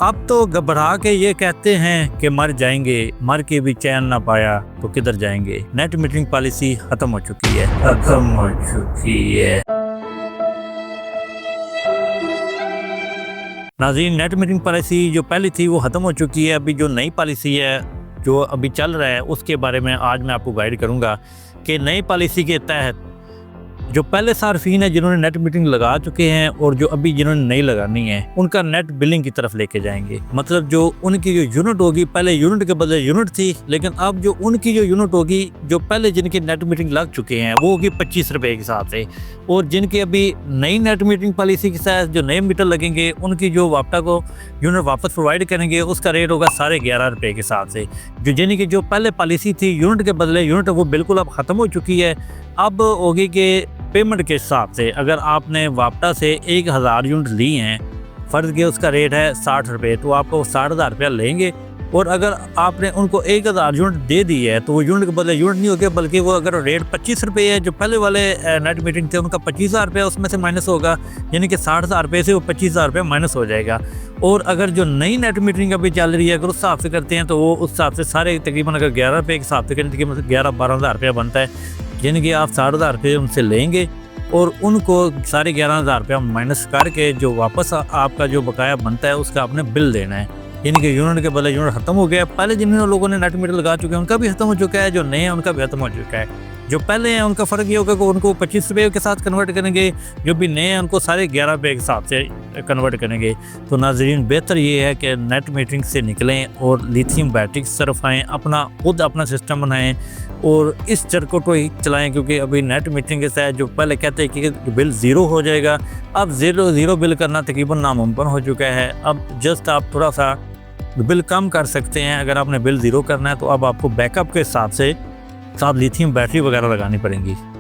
अब तो घबरा के ये कहते हैं कि मर जाएंगे, मर के भी चैन ना पाया तो किधर जाएंगे। नेट मीटरिंग पॉलिसी खत्म हो चुकी है। नाज़रीन, नेट मीटरिंग पॉलिसी जो पहले थी वो ख़त्म हो चुकी है। अभी जो नई पॉलिसी है जो अभी चल रहा है उसके बारे में आज मैं आपको गाइड करूंगा कि नई पॉलिसी के तहत जो पहले सार्फिन है जिन्होंने नेट मीटरिंग लगा चुके हैं और जो अभी जिन्होंने नहीं लगानी है उनका नेट बिलिंग की तरफ लेके जाएंगे। मतलब जो उनकी जो यूनिट होगी, पहले यूनिट के बदले यूनिट थी, लेकिन अब जो उनकी जो यूनिट होगी जो पहले जिनकी नेट मीटरिंग लग चुके हैं वो होगी 25 रुपये के हिसाब से। और जिनकी अभी नई नेट मीटरिंग पॉलिसी के साथ जो नए मीटर लगेंगे उनकी जो वापटा को यूनिट वापस प्रोवाइड करेंगे उसका रेट होगा 11.5 रुपये के हिसाब से। जो जिनकी जो पहले पॉलिसी थी यूनिट के बदले यूनिट, वो बिल्कुल अब ख़त्म हो चुकी है। अब होगी कि पेमेंट के हिसाब से अगर आपने वापटा से 1000 यूनिट ली हैं, फ़र्ज़ के उसका रेट है 60 रुपये, तो आपको 60,000 रुपया लेंगे। और अगर आपने उनको 1000 यूनिट दे दी है तो वो यूनिट के बदले यूनिट नहीं होगा, बल्कि वो अगर रेट 25 रुपये है, जो पहले वाले नेट मीटरिंग थे उनका 25,000 रुपया उसमें से माइनस होगा, यानी कि 60,000 रुपये से वो 25,000 रुपया माइनस हो जाएगा। और अगर जो नई नेट मीटरिंग अभी चल रही है अगर उस हिसाब से करते हैं तो वो उस हिसाब से सारे तकरीबन अगर 11 रुपये के हिसाब से करें तकरीबन 11-12,000 रुपया बनता है, यानी कि आप 60,000 रुपये उनसे लेंगे और उनको 11,500 रुपया माइनस करके जो वापस आपका जो बकाया बनता है उसका आपने बिल देना है। यानी कि यूनिट के बदले यूनिट खत्म हो गया। पहले जिन लोगों ने नेट मीटर लगा चुके हैं उनका भी खत्म हो चुका है, जो नए हैं उनका भी खत्म हो चुका है। जो पहले हैं उनका फ़र्क ये होगा कि उनको 25 रुपये के साथ कन्वर्ट करेंगे, जो भी नए हैं उनको 11.5 रुपये के हिसाब से कन्वर्ट करेंगे। तो नाज़रीन, बेहतर ये है कि नेट मीटरिंग से निकलें और लिथियम बैटरी की तरफ आएँ, अपना सिस्टम बनाएं और इस चरखों को ही चलाएं, क्योंकि अभी नेट मीटरिंग के साथ जो पहले कहते हैं कि बिल ज़ीरो हो जाएगा, अब ज़ीरो बिल करना तकरीबन नामुमकिन हो चुका है। अब जस्ट आप थोड़ा सा बिल कम कर सकते हैं। अगर आपने बिल ज़ीरो करना है तो अब आपको बैकअप के हिसाब से साथ लिथियम बैटरी वगैरह लगानी पड़ेंगी।